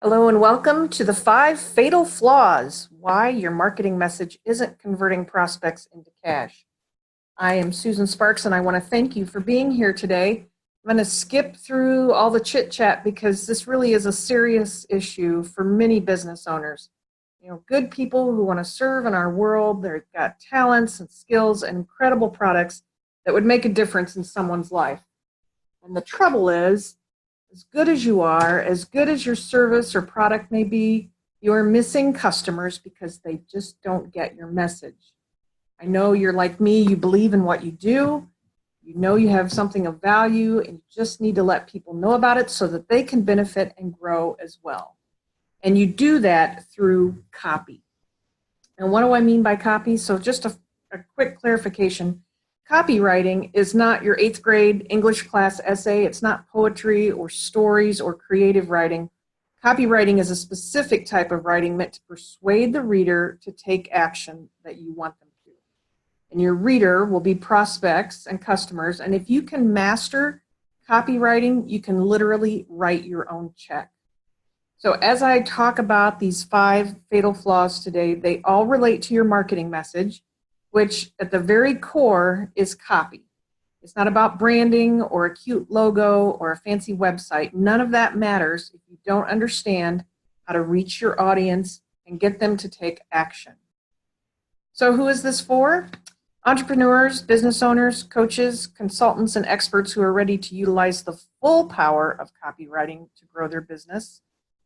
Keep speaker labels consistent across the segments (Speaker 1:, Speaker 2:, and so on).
Speaker 1: Hello and welcome to the 5 fatal flaws why your marketing message isn't converting prospects into cash. I am Susan Sparks and I want to thank you for being here today. I'm going to skip through all the chit chat because this really is a serious issue for many business owners. Good people who want to serve in our world, they've got talents and skills and incredible products that would make a difference in someone's life. And the trouble is, as good as you are, as good as your service or product may be, you're missing customers because they just don't get your message. I know you're like me, you believe in what you do, you know you have something of value, and you just need to let people know about it so that they can benefit and grow as well. And you do that through copy. And what do I mean by copy? So just a quick clarification. Copywriting is not your 8th grade English class essay. It's not poetry or stories or creative writing. Copywriting is a specific type of writing meant to persuade the reader to take action that you want them to. And your reader will be prospects and customers. And if you can master copywriting, you can literally write your own check. So as I talk about these 5 fatal flaws today, they all relate to your marketing message, which at the very core is copy. It's not about branding or a cute logo or a fancy website. None of that matters if you don't understand how to reach your audience and get them to take action. So who is this for? Entrepreneurs, business owners, coaches, consultants, and experts who are ready to utilize the full power of copywriting to grow their business.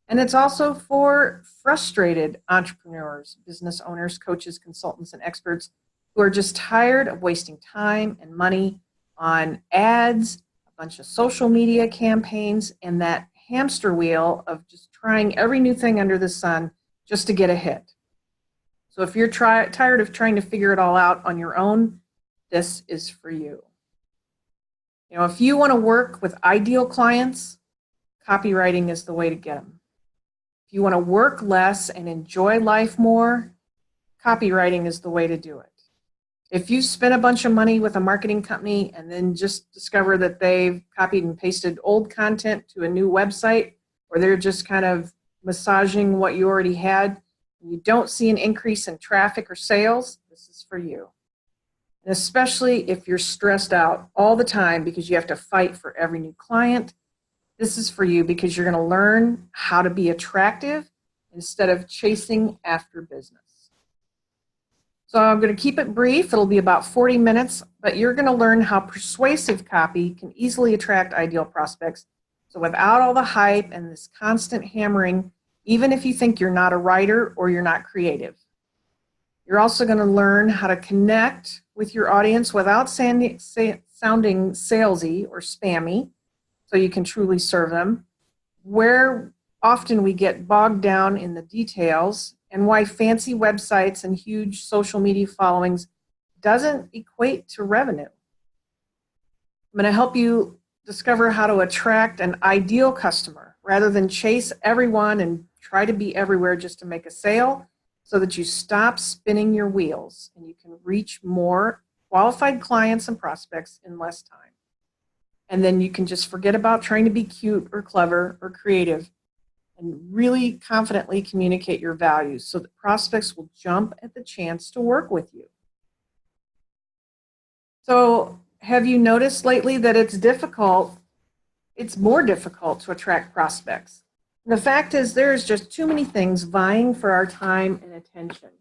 Speaker 1: And it's also for frustrated entrepreneurs, business owners, coaches, consultants, and experts who are just tired of wasting time and money on ads, a bunch of social media campaigns, and that hamster wheel of just trying every new thing under the sun just to get a hit. So if you're tired of trying to figure it all out on your own, this is for you. If you want to work with ideal clients, copywriting is the way to get them. If you want to work less and enjoy life more, copywriting is the way to do it. If you spend a bunch of money with a marketing company and then just discover that they've copied and pasted old content to a new website, or they're just kind of massaging what you already had, and you don't see an increase in traffic or sales, this is for you. And especially if you're stressed out all the time because you have to fight for every new client, this is for you because you're going to learn how to be attractive instead of chasing after business. So I'm going to keep it brief. It'll be about 40 minutes, but you're going to learn how persuasive copy can easily attract ideal prospects. So without all the hype and this constant hammering, even if you think you're not a writer or you're not creative. You're also going to learn how to connect with your audience without sounding salesy or spammy, so you can truly serve them. Where often we get bogged down in the details, and why fancy websites and huge social media followings doesn't equate to revenue. I'm going to help you discover how to attract an ideal customer rather than chase everyone and try to be everywhere just to make a sale, so that you stop spinning your wheels and you can reach more qualified clients and prospects in less time. And then you can just forget about trying to be cute or clever or creative and really confidently communicate your values so that prospects will jump at the chance to work with you. So have you noticed lately that it's more difficult to attract prospects? And the fact is there's just too many things vying for our time and attention.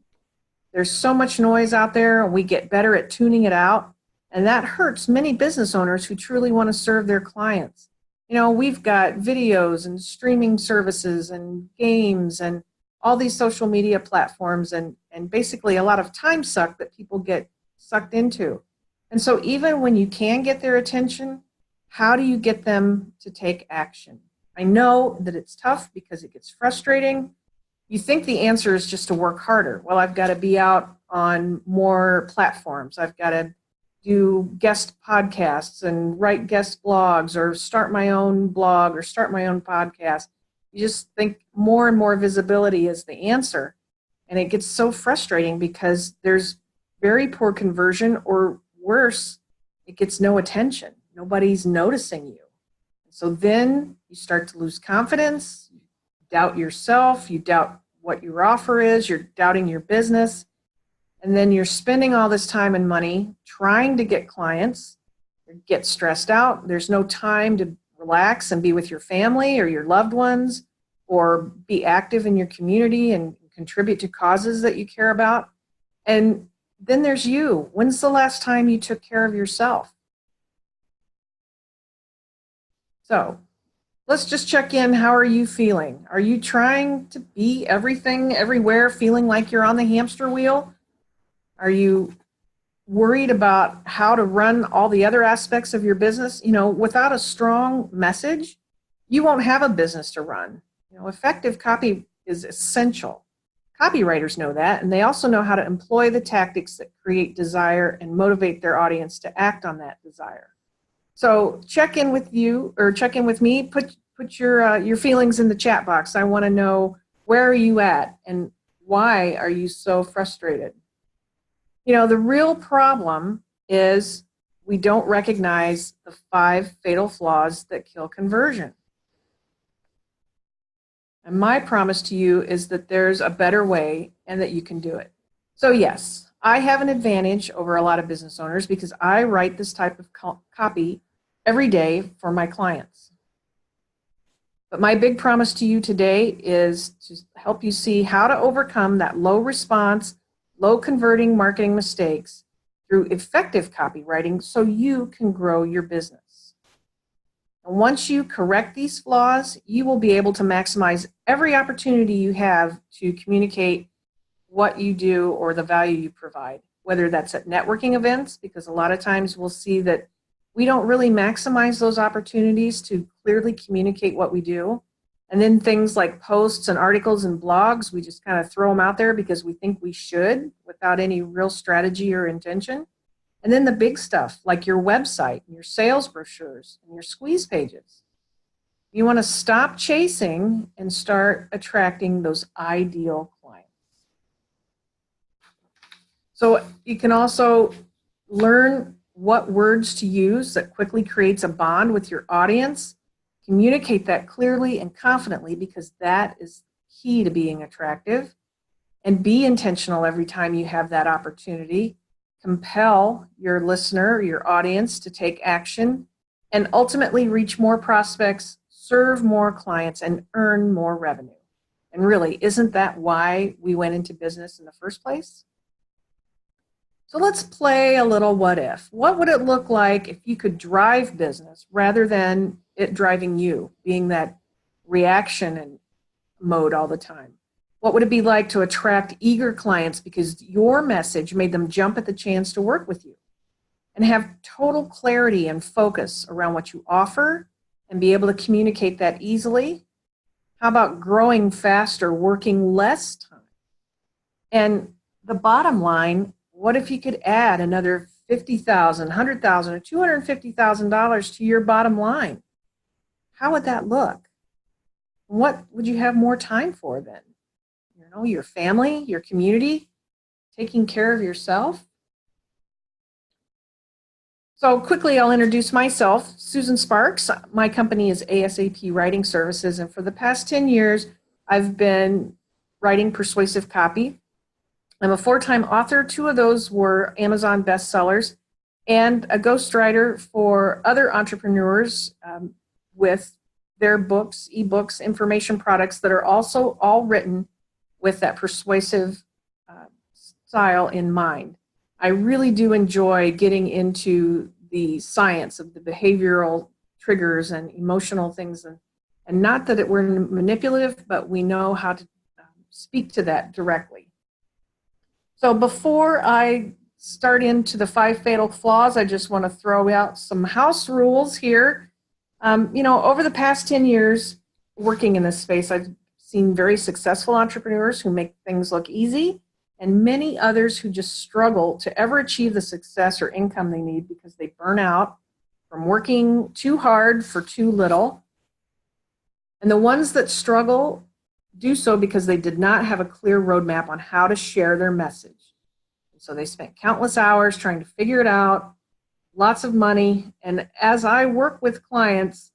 Speaker 1: There's so much noise out there and we get better at tuning it out, and that hurts many business owners who truly want to serve their clients. We've got videos and streaming services and games and all these social media platforms and basically a lot of time suck that people get sucked into. And so even when you can get their attention, how do you get them to take action? I know that it's tough because it gets frustrating. You think the answer is just to work harder. Well, I've got to be out on more platforms. I've got to do guest podcasts and write guest blogs or start my own blog or start my own podcast. You just think more and more visibility is the answer. And it gets so frustrating because there's very poor conversion, or worse, it gets no attention. Nobody's noticing you. So then you start to lose confidence, doubt yourself, you doubt what your offer is, you're doubting your business, and then you're spending all this time and money trying to get clients, you get stressed out, there's no time to relax and be with your family or your loved ones, or be active in your community and contribute to causes that you care about. And then there's you. When's the last time you took care of yourself? So let's just check in. How are you feeling? Are you trying to be everything, everywhere, feeling like you're on the hamster wheel? Are you worried about how to run all the other aspects of your business? You know, without a strong message, you won't have a business to run. You know, effective copy is essential. Copywriters know that, and they also know how to employ the tactics that create desire and motivate their audience to act on that desire. So check in with you, or check in with me. Put your feelings in the chat box. I want to know, where are you at, and why are you so frustrated? You know, the real problem is we don't recognize the 5 fatal flaws that kill conversion. And my promise to you is that there's a better way and that you can do it. So yes, I have an advantage over a lot of business owners because I write this type of copy every day for my clients. But my big promise to you today is to help you see how to overcome that low response, low converting marketing mistakes through effective copywriting so you can grow your business. And once you correct these flaws, you will be able to maximize every opportunity you have to communicate what you do or the value you provide, whether that's at networking events, because a lot of times we'll see that we don't really maximize those opportunities to clearly communicate what we do. And then things like posts and articles and blogs, we just kind of throw them out there because we think we should without any real strategy or intention. And then the big stuff like your website, and your sales brochures, and your squeeze pages. You want to stop chasing and start attracting those ideal clients. So you can also learn what words to use that quickly creates a bond with your audience. Communicate that clearly and confidently because that is key to being attractive. And be intentional every time you have that opportunity. Compel your listener, your audience to take action and ultimately reach more prospects, serve more clients, and earn more revenue. And really, isn't that why we went into business in the first place? So let's play a little what if. What would it look like if you could drive business rather than it driving you, being that reaction and mode all the time? What would it be like to attract eager clients because your message made them jump at the chance to work with you? And have total clarity and focus around what you offer and be able to communicate that easily? How about growing faster, working less time? And the bottom line, what if you could add another $50,000, $100,000, or $250,000 to your bottom line? How would that look? What would you have more time for then? You know, your family, your community, taking care of yourself. So quickly, I'll introduce myself, Susan Sparks. My company is ASAP Writing Services, and for the past 10 years, I've been writing persuasive copy. I'm a 4-time author. 2 of those were Amazon bestsellers, and a ghostwriter for other entrepreneurs with their books, ebooks, information products that are also all written with that persuasive style in mind. I really do enjoy getting into the science of the behavioral triggers and emotional things, and not that we're manipulative, but we know how to speak to that directly. So before I start into the 5 fatal flaws, I just want to throw out some house rules here. You know, over the past 10 years working in this space, I've seen very successful entrepreneurs who make things look easy, and many others who just struggle to ever achieve the success or income they need because they burn out from working too hard for too little. And the ones that struggle do so because they did not have a clear roadmap on how to share their message. So they spent countless hours trying to figure it out, lots of money. And as I work with clients,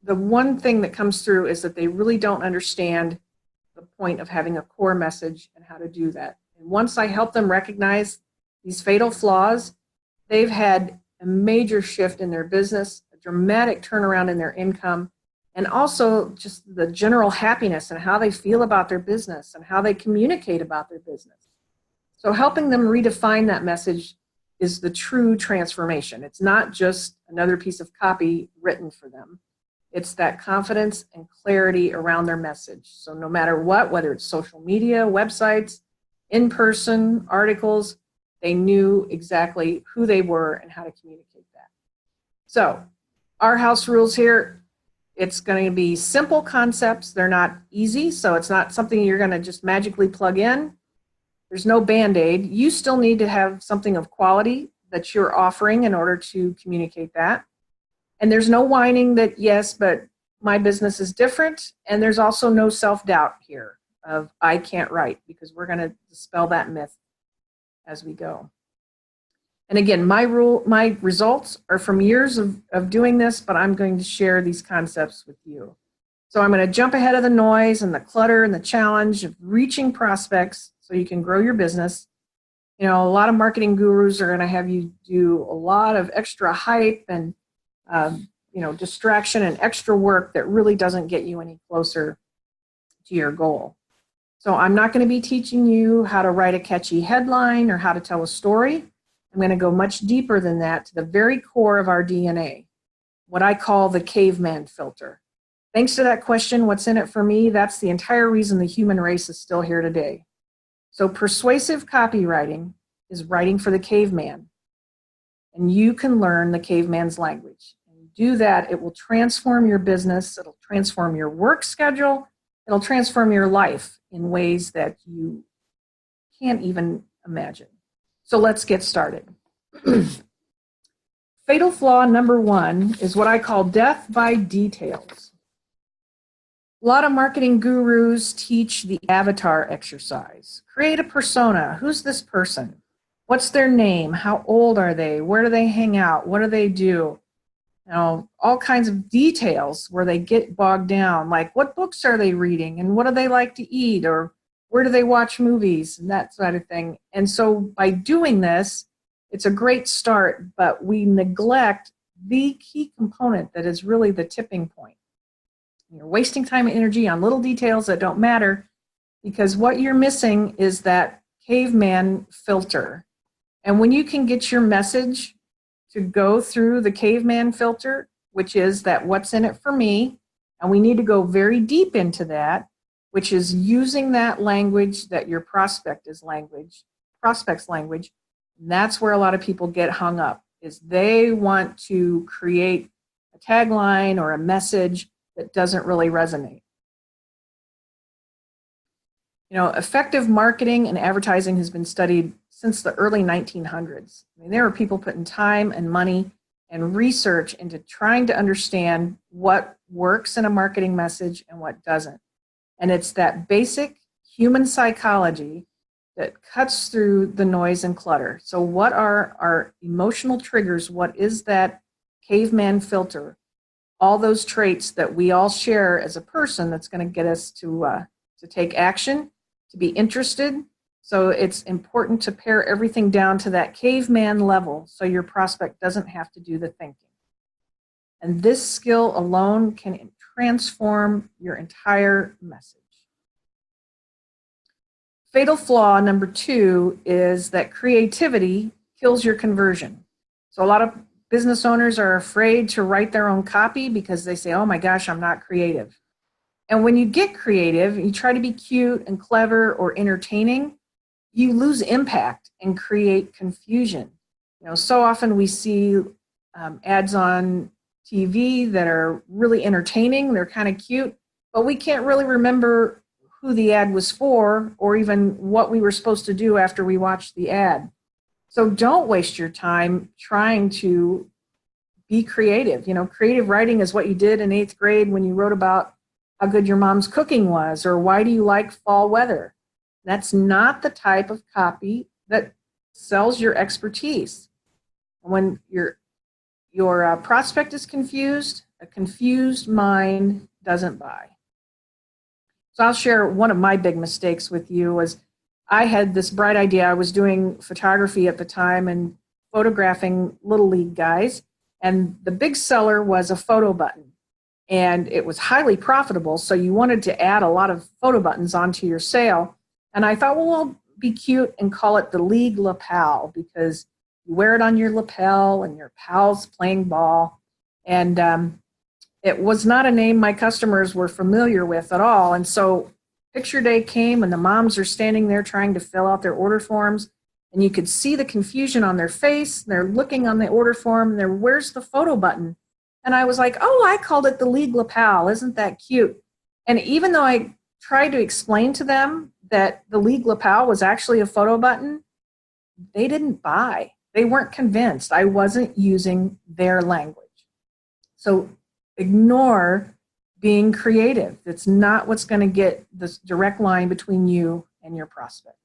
Speaker 1: the one thing that comes through is that they really don't understand the point of having a core message and how to do that. And once I help them recognize these fatal flaws, they've had a major shift in their business, a dramatic turnaround in their income, and also just the general happiness and how they feel about their business and how they communicate about their business. So helping them redefine that message is the true transformation. It's not just another piece of copy written for them. It's that confidence and clarity around their message. So no matter what, whether it's social media, websites, in-person, articles, they knew exactly who they were and how to communicate that. So our house rules here, it's going to be simple concepts. They're not easy, so it's not something you're going to just magically plug in. There's no Band-Aid. You still need to have something of quality that you're offering in order to communicate that. And there's no whining that, yes, but my business is different. And there's also no self-doubt here of I can't write, because we're going to dispel that myth as we go. And again, my results are from years of doing this, but I'm going to share these concepts with you. So I'm going to jump ahead of the noise and the clutter and the challenge of reaching prospects so you can grow your business. You know, a lot of marketing gurus are going to have you do a lot of extra hype and distraction and extra work that really doesn't get you any closer to your goal. So I'm not going to be teaching you how to write a catchy headline or how to tell a story. I'm going to go much deeper than that to the very core of our DNA, what I call the caveman filter. Thanks to that question, what's in it for me? That's the entire reason the human race is still here today. So persuasive copywriting is writing for the caveman. And you can learn the caveman's language. And do that, it will transform your business, it'll transform your work schedule, it'll transform your life in ways that you can't even imagine. So let's get started. Fatal flaw number 1 is what I call death by details. A lot of marketing gurus teach the avatar exercise. Create a persona. Who's this person? What's their name? How old are they? Where do they hang out? What do they do? You know, all kinds of details where they get bogged down, like what books are they reading and what do they like to eat, or where do they watch movies and that sort of thing. And so by doing this, it's a great start, but we neglect the key component that is really the tipping point. You're wasting time and energy on little details that don't matter, because what you're missing is that caveman filter. And when you can get your message to go through the caveman filter, which is that what's in it for me, and we need to go very deep into that, which is using that language that your prospect's language, and that's where a lot of people get hung up, is they want to create a tagline or a message that doesn't really resonate. You know, effective marketing and advertising has been studied since the early 1900s. I mean, there were people putting time and money and research into trying to understand what works in a marketing message and what doesn't. And it's that basic human psychology that cuts through the noise and clutter. So what are our emotional triggers? What is that caveman filter? All those traits that we all share as a person that's going to get us to take action, to be interested. So it's important to pare everything down to that caveman level so your prospect doesn't have to do the thinking. And this skill alone can transform your entire message. Fatal flaw number 2 is that creativity kills your conversion. So a lot of business owners are afraid to write their own copy because they say, oh my gosh, I'm not creative. And when you get creative, you try to be cute and clever or entertaining, you lose impact and create confusion. You know, so often we see ads on TV that are really entertaining, they're kind of cute, but we can't really remember who the ad was for or even what we were supposed to do after we watched the ad. So don't waste your time trying to be creative. You know, creative writing is what you did in 8th grade when you wrote about how good your mom's cooking was, or why do you like fall weather? That's not the type of copy that sells your expertise. When your prospect is confused, A confused mind doesn't buy. So I'll share one of my big mistakes with you was I had this bright idea. I was doing photography at the time and photographing little league guys. And the big seller was a photo button. And it was highly profitable. So you wanted to add a lot of photo buttons onto your sale. And I thought, well, we'll be cute and call it the league lapel because you wear it on your lapel and your pal's playing ball. And it was not a name my customers were familiar with at all. And so picture day came and the moms are standing there trying to fill out their order forms. And you could see the confusion on their face. They're looking on the order form and they're, where's the photo button? And I was like, oh, I called it the league lapel. Isn't that cute? And even though I tried to explain to them that the league lapel was actually a photo button, they didn't buy. They weren't convinced. I wasn't using their language. So ignore being creative. It's not what's going to get this direct line between you and your prospect.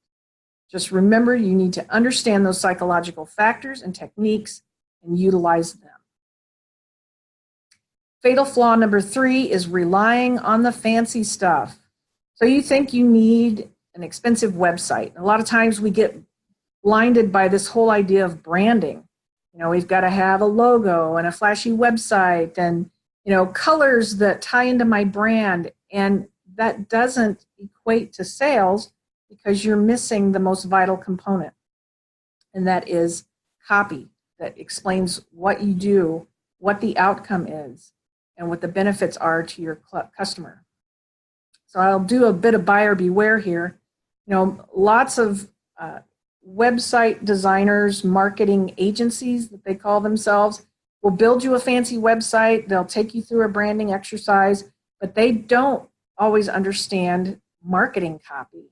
Speaker 1: Just remember, you need to understand those psychological factors and techniques and utilize them. Fatal flaw number 3 is relying on the fancy stuff. So you think you need an expensive website. A lot of times we get blinded by this whole idea of branding. You know, we've got to have a logo and a flashy website and, you know, colors that tie into my brand. And that doesn't equate to sales because you're missing the most vital component. And that is copy that explains what you do, what the outcome is, and what the benefits are to your customer. So I'll do a bit of buyer beware here. You know, lots of website designers, marketing agencies that they call themselves, will build you a fancy website. They'll take you through a branding exercise, but they don't always understand marketing copy.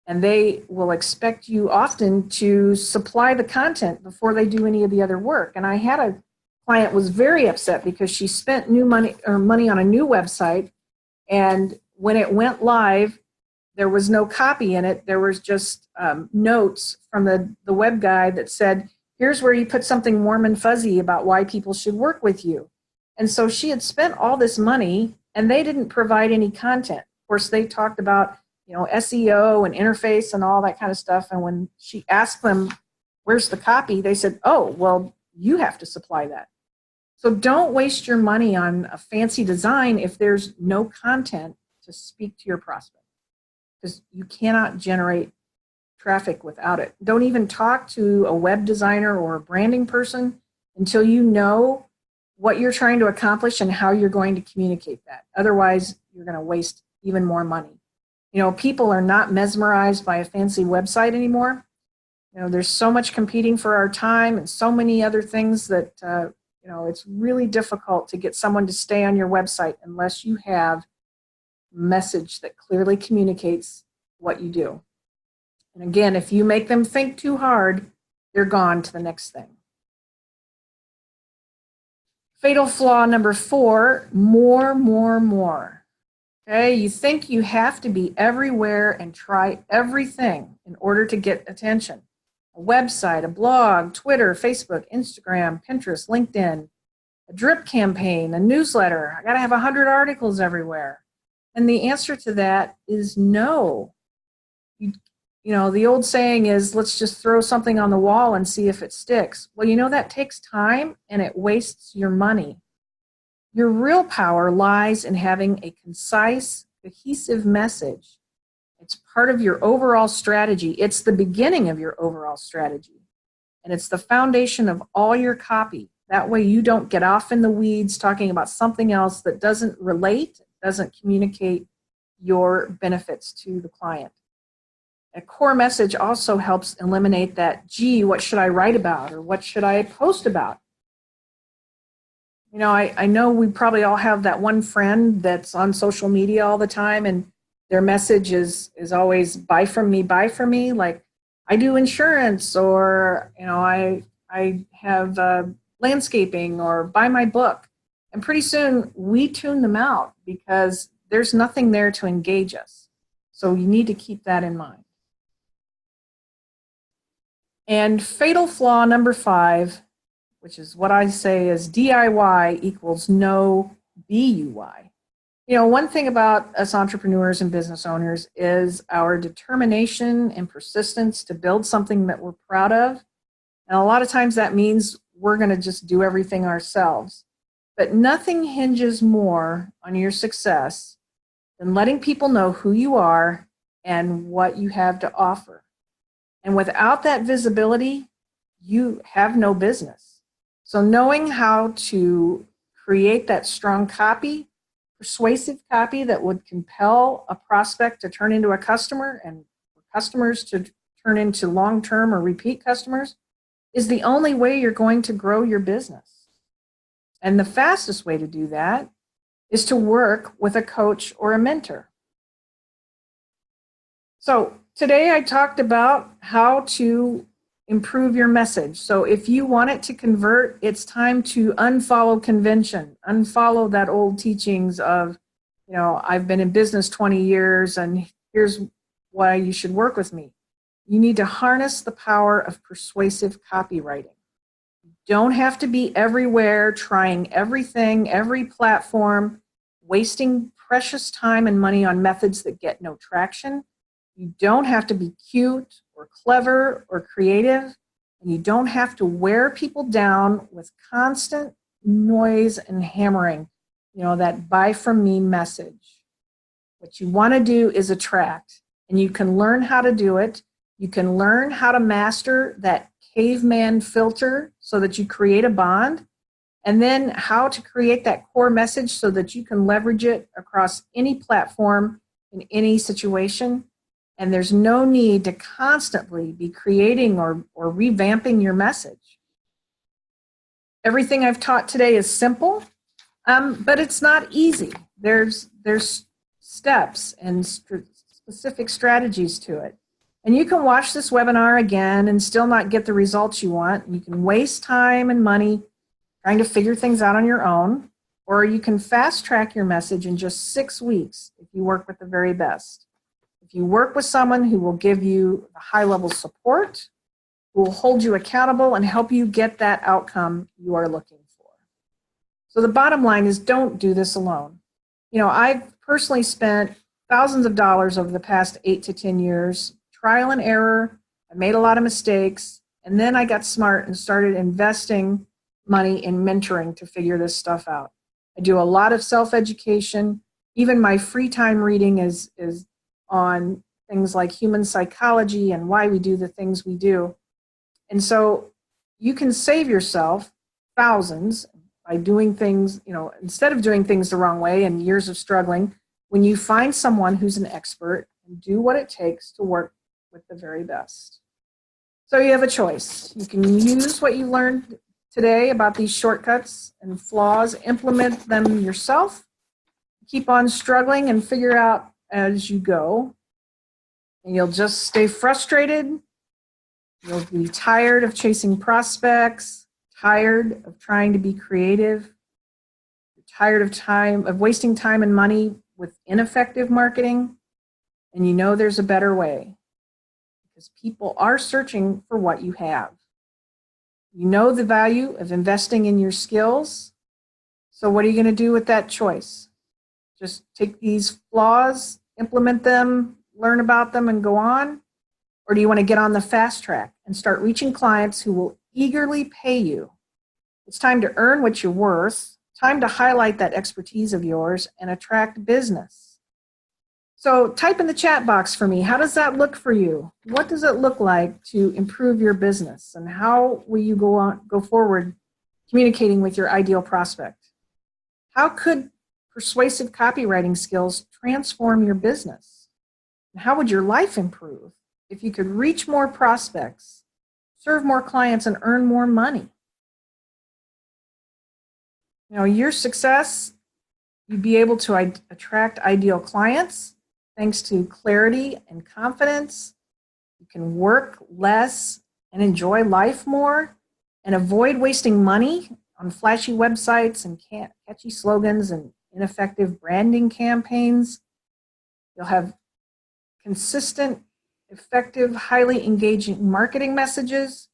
Speaker 1: And they will expect you often to supply the content before they do any of the other work. And I had a client was very upset because she spent money on a new website, and when it went live, there was no copy in it. There was just notes from the web guy that said, here's where you put something warm and fuzzy about why people should work with you. And so she had spent all this money and they didn't provide any content. Of course, they talked about, you know, SEO and interface and all that kind of stuff. And when she asked them, where's the copy? They said, oh, well, you have to supply that. So don't waste your money on a fancy design if there's no content to speak to your prospect, because you cannot generate traffic without it. Don't even talk to a web designer or a branding person until you know what you're trying to accomplish and how you're going to communicate that. Otherwise, you're going to waste even more money. You know, people are not mesmerized by a fancy website anymore. You know, there's so much competing for our time and so many other things that, you know, it's really difficult to get someone to stay on your website unless you have a message that clearly communicates what you do. And again, if you make them think too hard, they're gone to the next thing. Fatal flaw number 4, more. Okay, you think you have to be everywhere and try everything in order to get attention. A website, a blog, Twitter, Facebook, Instagram, Pinterest, LinkedIn, a drip campaign, a newsletter. I got to have 100 articles everywhere. And the answer to that is no. You know, the old saying is, let's just throw something on the wall and see if it sticks. Well, you know, that takes time and it wastes your money. Your real power lies in having a concise, cohesive message. It's part of your overall strategy. It's the beginning of your overall strategy. And it's the foundation of all your copy. That way you don't get off in the weeds talking about something else that doesn't relate, doesn't communicate your benefits to the client. A core message also helps eliminate that, gee, what should I write about or what should I post about? You know, I know we probably all have that one friend that's on social media all the time and their message is always buy from me, like I do insurance, or, you know, I have landscaping, or buy my book. And pretty soon we tune them out because there's nothing there to engage us. So you need to keep that in mind. And fatal flaw number 5, which is what I say is DIY equals no be you why. You know, one thing about us entrepreneurs and business owners is our determination and persistence to build something that we're proud of. And a lot of times that means we're going to just do everything ourselves. But nothing hinges more on your success than letting people know who you are and what you have to offer. And without that visibility, you have no business. So knowing how to create that strong copy, persuasive copy that would compel a prospect to turn into a customer and customers to turn into long-term or repeat customers is the only way you're going to grow your business. And the fastest way to do that is to work with a coach or a mentor. So today I talked about how to improve your message. So if you want it to convert, it's time to unfollow convention, unfollow that old teachings of, you know, I've been in business 20 years and here's why you should work with me. You need to harness the power of persuasive copywriting. You don't have to be everywhere, trying everything, every platform, wasting precious time and money on methods that get no traction. You don't have to be cute or clever or creative, and you don't have to wear people down with constant noise and hammering, you know, that buy from me message. What you want to do is attract, and you can learn how to do it. You can learn how to master that caveman filter so that you create a bond, and then how to create that core message so that you can leverage it across any platform in any situation. And there's no need to constantly be creating or revamping your message. Everything I've taught today is simple, but it's not easy. There's steps and specific strategies to it. And you can watch this webinar again and still not get the results you want. You can waste time and money trying to figure things out on your own, or you can fast track your message in just 6 weeks if you work with the very best. If you work with someone who will give you the high-level support, who will hold you accountable and help you get that outcome you are looking for. So the bottom line is, don't do this alone. You know, I've personally spent thousands of dollars over the past 8 to 10 years, trial and error. I made a lot of mistakes, and then I got smart and started investing money in mentoring to figure this stuff out. I do a lot of self-education. Even my free time reading is on things like human psychology and why we do the things we do. And so you can save yourself thousands by doing things, you know, instead of doing things the wrong way and years of struggling, when you find someone who's an expert and do what it takes to work with the very best. So you have a choice. You can use what you learned today about these shortcuts and flaws, implement them yourself, keep on struggling and figure out as you go, and you'll just stay frustrated. You'll be tired of chasing prospects, tired of trying to be creative, you're tired of wasting time and money with ineffective marketing, and you know there's a better way because people are searching for what you have. You know the value of investing in your skills, so what are you going to do with that choice? Just take these flaws, implement them, learn about them, and go on? Or do you want to get on the fast track and start reaching clients who will eagerly pay you? It's time to earn what you're worth, time to highlight that expertise of yours and attract business. So type in the chat box for me, how does that look for you? What does it look like to improve your business? And how will you go forward communicating with your ideal prospect? How could persuasive copywriting skills transform your business? And how would your life improve if you could reach more prospects, serve more clients, and earn more money? You know, your success, you'd be able to attract ideal clients thanks to clarity and confidence. You can work less and enjoy life more and avoid wasting money on flashy websites and catchy slogans and ineffective branding campaigns. You'll have consistent, effective, highly engaging marketing messages,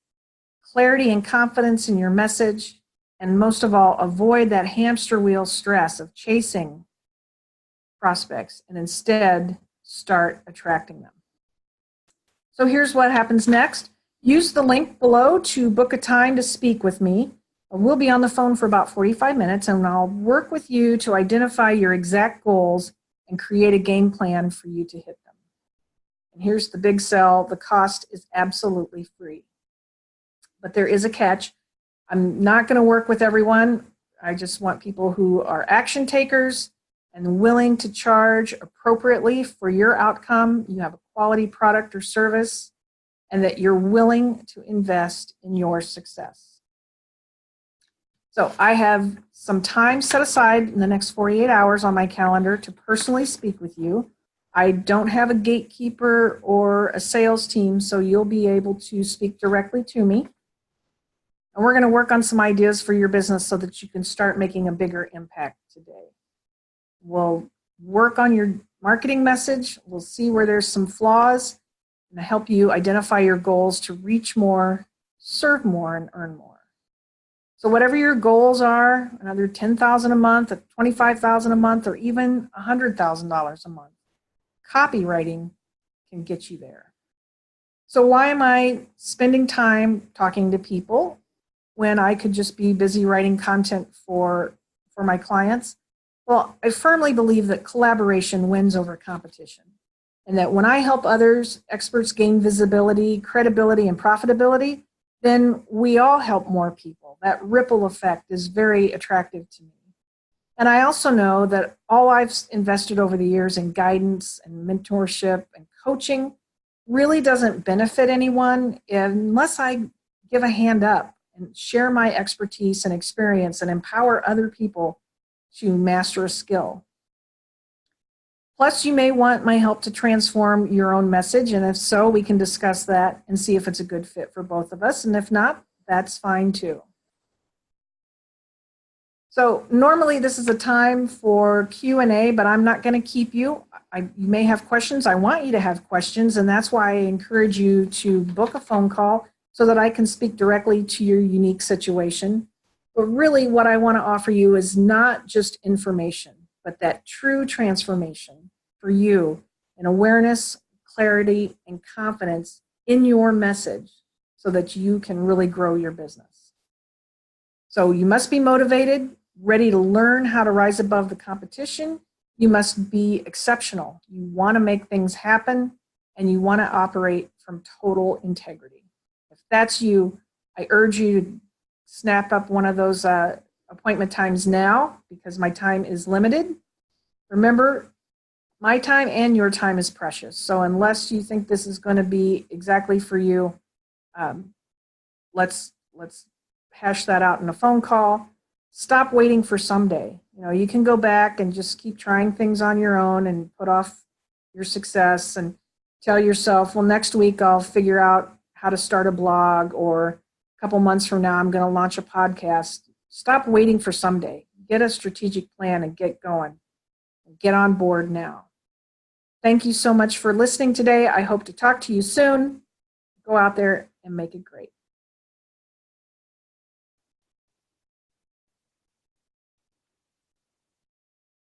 Speaker 1: clarity and confidence in your message, And most of all, avoid that hamster wheel stress of chasing prospects and instead start attracting them. So here's what happens next. Use the link below to book a time to speak with me. We'll be on the phone for about 45 minutes, and I'll work with you to identify your exact goals and create a game plan for you to hit them. And here's the big sell. The cost is absolutely free. But there is a catch. I'm not going to work with everyone. I just want people who are action takers and willing to charge appropriately for your outcome. You have a quality product or service, and that you're willing to invest in your success. So I have some time set aside in the next 48 hours on my calendar to personally speak with you. I don't have a gatekeeper or a sales team, so you'll be able to speak directly to me. And we're going to work on some ideas for your business so that you can start making a bigger impact today. We'll work on your marketing message. We'll see where there's some flaws and help you identify your goals to reach more, serve more, and earn more. So whatever your goals are, another $10,000 a month, $25,000 a month, or even $100,000 a month, copywriting can get you there. So why am I spending time talking to people when I could just be busy writing content for my clients? Well, I firmly believe that collaboration wins over competition, and that when I help others, experts gain visibility, credibility, and profitability, then we all help more people. That ripple effect is very attractive to me. And I also know that all I've invested over the years in guidance and mentorship and coaching really doesn't benefit anyone unless I give a hand up and share my expertise and experience and empower other people to master a skill. Plus, you may want my help to transform your own message, and if so, we can discuss that and see if it's a good fit for both of us, and if not, that's fine too. So normally this is a time for Q&A, but I'm not going to keep you. You may have questions. I want you to have questions, and that's why I encourage you to book a phone call so that I can speak directly to your unique situation. But really what I want to offer you is not just information, but that true transformation for you in awareness, clarity, and confidence in your message so that you can really grow your business. So you must be motivated, ready to learn how to rise above the competition. You must be exceptional. You want to make things happen, and you want to operate from total integrity. If that's you, I urge you to snap up one of those appointment times now, because my time is limited. Remember, my time and your time is precious. So unless you think this is going to be exactly for you, let's hash that out in a phone call. Stop waiting for someday. You can go back and just keep trying things on your own and put off your success and tell yourself, well, next week I'll figure out how to start a blog, or a couple months from now I'm going to launch a podcast. Stop waiting for someday. Get a strategic plan and get going. Get on board now. Thank you so much for listening today. I hope to talk to you soon. Go out there and make it great.